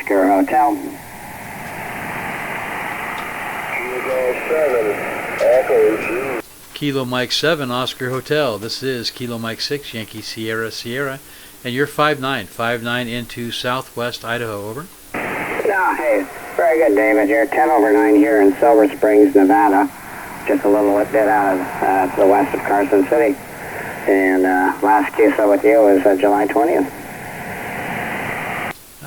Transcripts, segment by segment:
Oscar Hotel. Kilo Mike 7, Oscar Hotel. This is Kilo Mike 6, Yankee Sierra Sierra. And you're 5'9", into southwest Idaho, over. No, hey, very good, David. You're 10 over 9 here in Silver Springs, Nevada. Just a little bit out of to the west of Carson City. And last QSO with you was July 20th.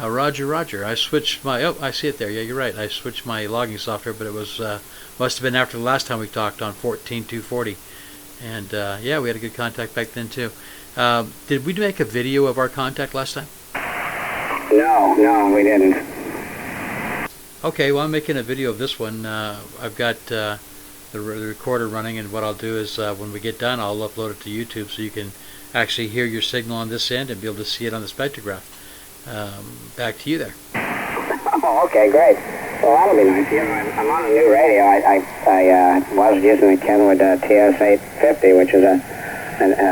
Roger, Roger. I switched my, oh, I see it there. Yeah, you're right. I switched my logging software, but it was, must have been after the last time we talked on 14240. And yeah, we had a good contact back then too. Did we make a video of our contact last time? No, we didn't. Okay, well, I'm making a video of this one. I've got the recorder running, and what I'll do is when we get done, I'll upload it to YouTube so you can actually hear your signal on this end and be able to see it on the spectrograph. Back to you there. Oh, okay, great. Well, that'll be nice. You know, I'm on a new radio. I was using the Kenwood TS-850, which is a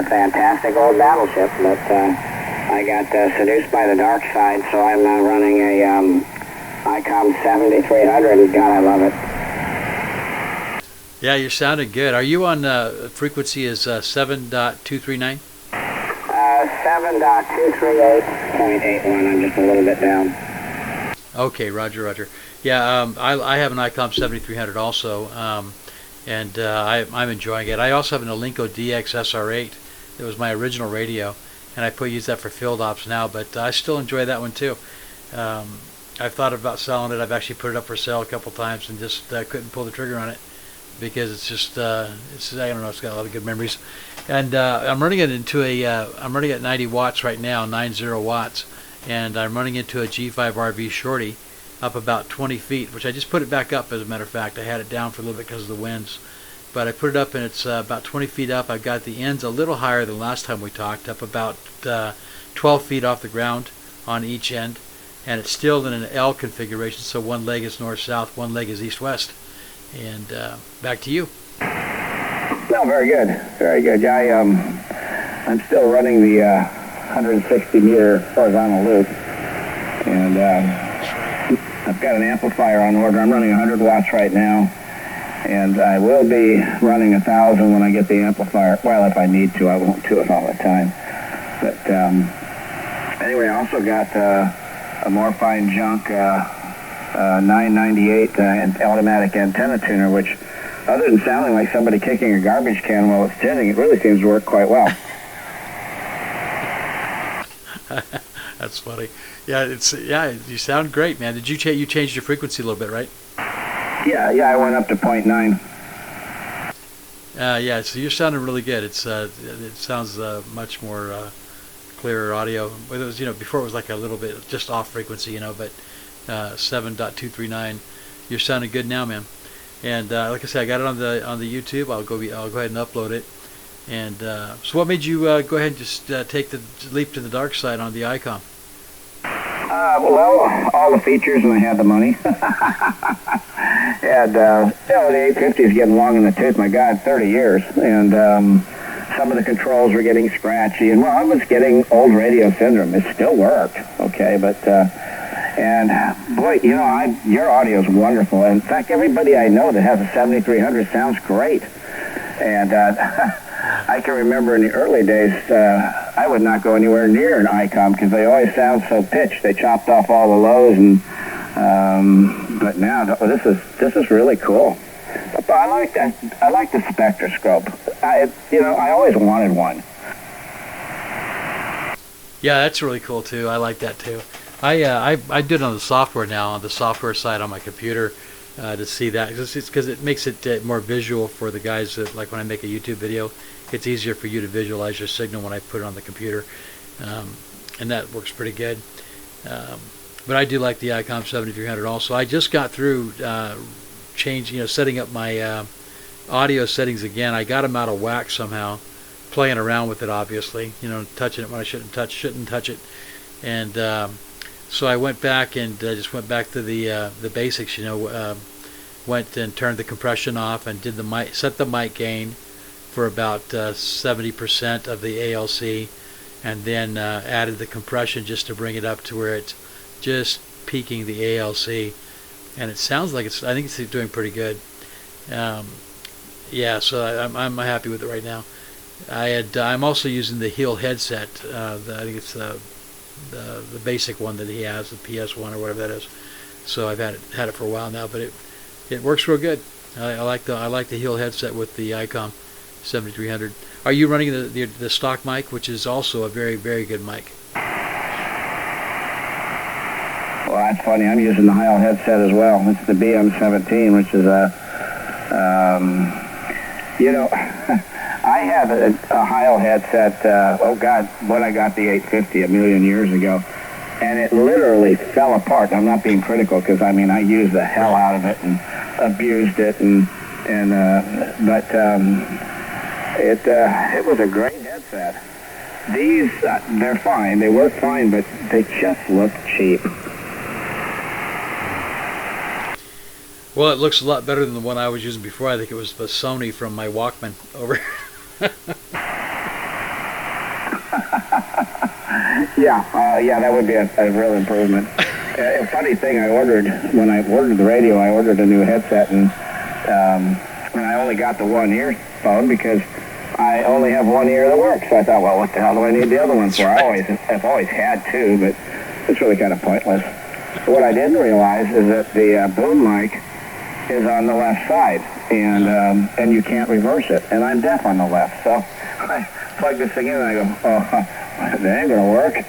fantastic old battleship, but I got seduced by the dark side, so I'm running a KM7OH, and God, I love it. Yeah, you're sounding good. Are you on frequency is 7.239? 7.238.81. I'm just a little bit down. Okay, Roger, Roger. Yeah, I have an ICOM 7300 also, and I'm enjoying it. I also have an Alinco DX SR8. It was my original radio, and I use that for field ops now, but I still enjoy that one too. I've thought about selling it. I've actually put it up for sale a couple times and just couldn't pull the trigger on it because it's just, I don't know, it's got a lot of good memories. And I'm running it into I'm running at 90 watts right now, 90 watts, and I'm running into a G5 RV shorty up about 20 feet, which I just put it back up, as a matter of fact. I had it down for a little bit because of the winds, but I put it up and it's about 20 feet up. I've got the ends a little higher than last time we talked, up about 12 feet off the ground on each end, and it's still in an L configuration, so one leg is north-south, one leg is east-west. And back to you. No, very good, very good. Yeah, I'm still running the 160 meter horizontal loop, and I've got an amplifier on order. I'm running 100 watts right now, and I will be running 1,000 when I get the amplifier. Well, if I need to, I won't do it all the time. But anyway, I also got a more fine junk 998 automatic antenna tuner, which, other than sounding like somebody kicking a garbage can while it's tuning, it really seems to work quite well. That's funny. Yeah, you sound great, man. Did you changed your frequency a little bit, right? Yeah, I went up to 0.9. Yeah, so you're sounding really good. It sounds much more clearer audio. It was, before it was like a little bit just off frequency, but 7.239. You're sounding good now, man. And like I said, I got it on the YouTube. I'll go ahead and upload it. And so, what made you go ahead and just take the leap to the dark side on the ICOM? Well, all the features, and I had the money. And the 850 is getting long in the tooth. My God, 30 years, and some of the controls were getting scratchy. And well, I was getting old radio syndrome. It still worked, okay, but. And boy, your audio is wonderful. In fact, everybody I know that has a 7300 sounds great. And I can remember in the early days, I would not go anywhere near an ICOM because they always sound so pitched. They chopped off all the lows, and but now this is really cool. But I like that. I like the spectroscope. I always wanted one. Yeah, that's really cool too. I like that too. I do it on the software now, on the software side on my computer, to see that, because it makes it more visual for the guys that, like when I make a YouTube video, it's easier for you to visualize your signal when I put it on the computer, and that works pretty good. But I do like the ICOM 7300 also. I just got through setting up my audio settings again. I got them out of whack somehow, playing around with it, obviously, touching it when I shouldn't touch it, and so I went back and just went back to the basics. Went and turned the compression off and did set the mic gain for about 70% of the ALC, and then added the compression just to bring it up to where it's just peaking the ALC, and it sounds like I think it's doing pretty good. Yeah, so I'm happy with it right now. I'm also using the Heel headset. I think it's the basic one that he has, the PS1 or whatever that is. So I've had it for a while now, but it works real good. I like the Heel headset with the ICOM 7300. Are you running the stock mic, which is also a very, very good mic? Well, that's funny. I'm using the Heil headset as well. It's the BM17, which is I had a Heil headset, when I got the 850 a million years ago, and it literally fell apart. I'm not being critical, because, I used the hell out of it and abused it, but it was a great headset. These, they're fine. They work fine, but they just look cheap. Well, it looks a lot better than the one I was using before. I think it was the Sony from my Walkman over. Yeah, that would be a real improvement. A funny thing, when I ordered the radio, I ordered a new headset, and I only got the one earphone because I only have one ear that works. So I thought, well, what the hell do I need the other one for? I've always had two, but it's really kind of pointless. But what I didn't realize is that the boom mic is on the left side, and you can't reverse it. And I'm deaf on the left, so I plug this thing in and I go, oh, that ain't gonna work.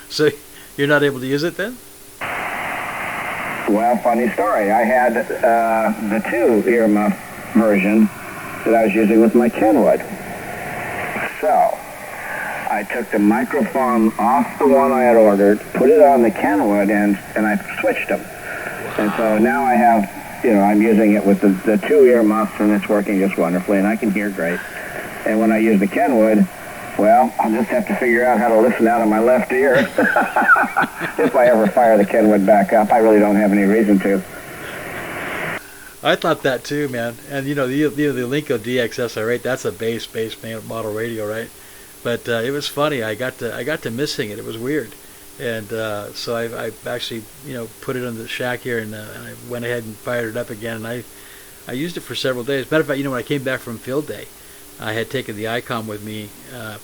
So you're not able to use it then? Well, funny story. I had the 2 earmuff version that I was using with my Kenwood. So I took the microphone off the one I had ordered, put it on the Kenwood, and I switched them. And so now I have, I'm using it with the 2 earmuffs, and it's working just wonderfully, and I can hear great. And when I use the Kenwood, well, I'll just have to figure out how to listen out of my left ear. If I ever fire the Kenwood back up, I really don't have any reason to. I thought that too, man. And the Linko DXSR8, that's a base model radio, right? But it was funny. I got to missing it. It was weird, and so I actually put it on the shack here, and I went ahead and fired it up again. And I used it for several days. Matter of fact, when I came back from field day, I had taken the ICOM with me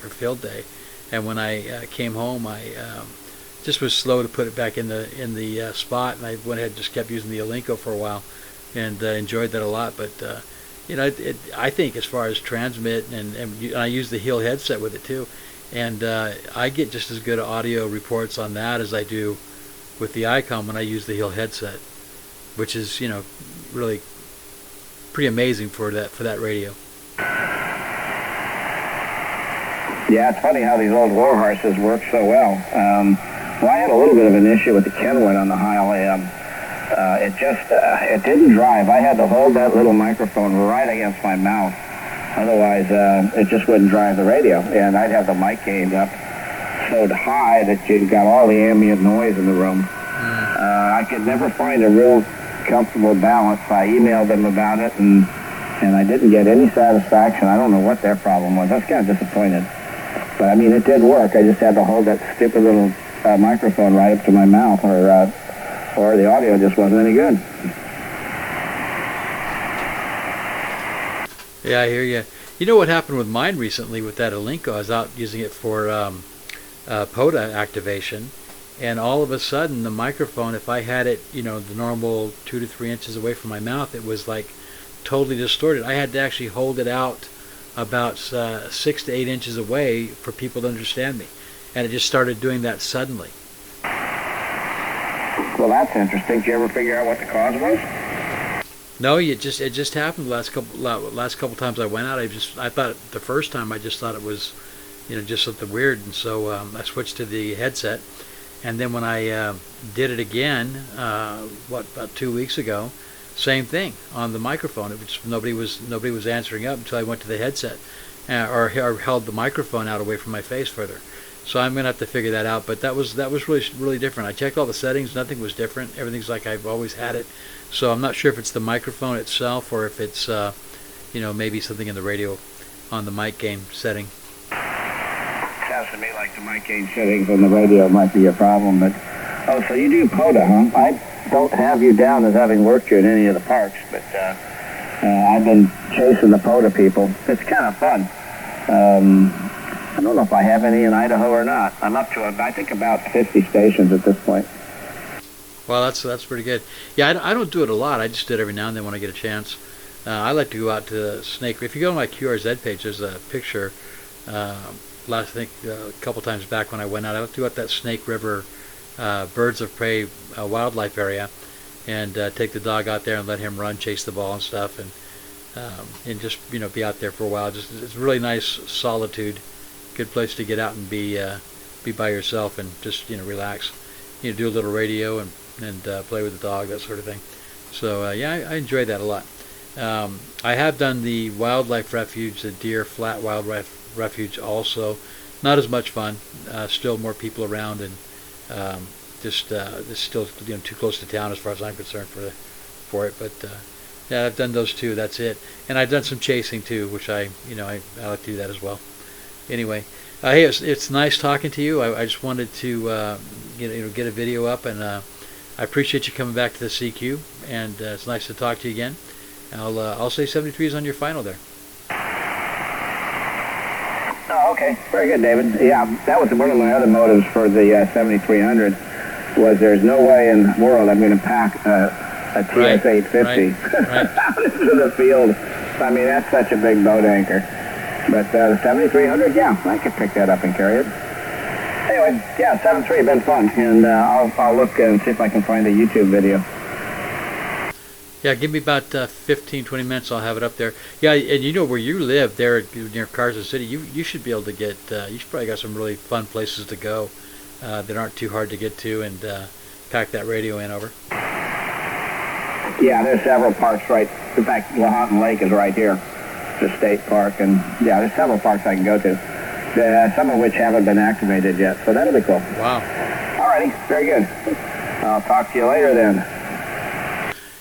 for field day, and when I came home, I just was slow to put it back in the spot, and I went ahead and just kept using the Alinco for a while, and enjoyed that a lot. But I think as far as transmit, and I use the Heel headset with it too, and I get just as good audio reports on that as I do with the ICOM when I use the Heel headset, which is really pretty amazing for that radio. Yeah, it's funny how these old war horses work so well. Well, I had a little bit of an issue with the Kenwood on the Heil AM. It didn't drive. I had to hold that little microphone right against my mouth. Otherwise, it just wouldn't drive the radio. And I'd have the mic gain up so high that you got all the ambient noise in the room. I could never find a real comfortable balance. I emailed them about it, and I didn't get any satisfaction. I don't know what their problem was. I was kind of disappointed. But, it did work. I just had to hold that stupid little microphone right up to my mouth, or the audio just wasn't any good. Yeah, I hear you. You know what happened with mine recently with that Alinco? I was out using it for POTA activation, and all of a sudden the microphone, if I had it, the normal 2 to 3 inches away from my mouth, it was like totally distorted. I had to actually hold it out about 6 to 8 inches away for people to understand me, and it just started doing that suddenly. Well, that's interesting. Did you ever figure out what the cause was? No, it just happened the last couple times I went out. I thought the first time I just thought it was, just something weird, and so I switched to the headset, and then when I did it again, about 2 weeks ago, same thing on the microphone. It was nobody was answering up until I went to the headset, or held the microphone out away from my face further. So I'm gonna have to figure that out. But that was really different. I checked all the settings. Nothing was different. Everything's like I've always had it. So I'm not sure if it's the microphone itself or if it's maybe something in the radio on the mic gain setting. Sounds to me like the mic gain settings on the radio might be a problem, but... Oh, so you do POTA, huh? I don't have you down as having worked you in any of the parks, but I've been chasing the POTA people. It's kind of fun. I don't know if I have any in Idaho or not. I'm up to, I think, about 50 stations at this point. Well, that's pretty good. Yeah, I don't do it a lot. I just do it every now and then when I get a chance. I like to go out to Snake. If you go on my QRZ page, there's a picture. I think a couple times back when I went out, I went out that Snake River birds of prey wildlife area, and take the dog out there and let him run, chase the ball and stuff, and just be out there for a while. It's really nice solitude, good place to get out and be by yourself and just relax. Do a little radio and play with the dog, that sort of thing. So yeah, I enjoy that a lot. I have done the wildlife refuge, the Deer Flat Wildlife Refuge also. Not as much fun. Still more people around, and just it's still too close to town as far as I'm concerned for it. But yeah, I've done those two. That's it. And I've done some chasing too, which I like to do that as well. Anyway, hey, it's nice talking to you. I just wanted to get a video up, and I appreciate you coming back to the CQ, and it's nice to talk to you again. I'll say 73 is on your final there. Oh, okay. Very good, David. Yeah, that was one of my other motives for the 7300, was there's no way in the world I'm going to pack a TS 850 out into the field. I mean, that's such a big boat anchor. But the 7300, yeah, I could pick that up and carry it. Anyway, yeah, 73 been fun, and I'll look and see if I can find a YouTube video. Yeah, give me about 15, 20 minutes. I'll have it up there. Yeah, and where you live there near Carson City, you should be able to get, you should probably got some really fun places to go that aren't too hard to get to, and pack that radio in over. Yeah, there's several parks right. In fact, Lahontan Lake is right here, the state park, and yeah, there's several parks I can go to, some of which haven't been activated yet, so that'll be cool. Wow. Alrighty, very good. I'll talk to you later then.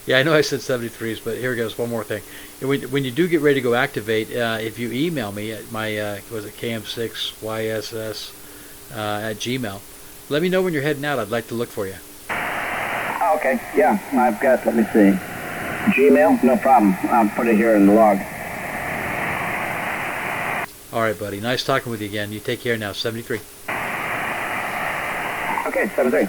Yeah, I know I said 73s, but here goes one more thing. When you do get ready to go activate, if you email me at my KM7OH at Gmail, let me know when you're heading out. I'd like to look for you. Oh, okay. Yeah, I've got. Let me see. Gmail, no problem. I'll put it here in the log. All right, buddy. Nice talking with you again. You take care now. 73. Okay, 73.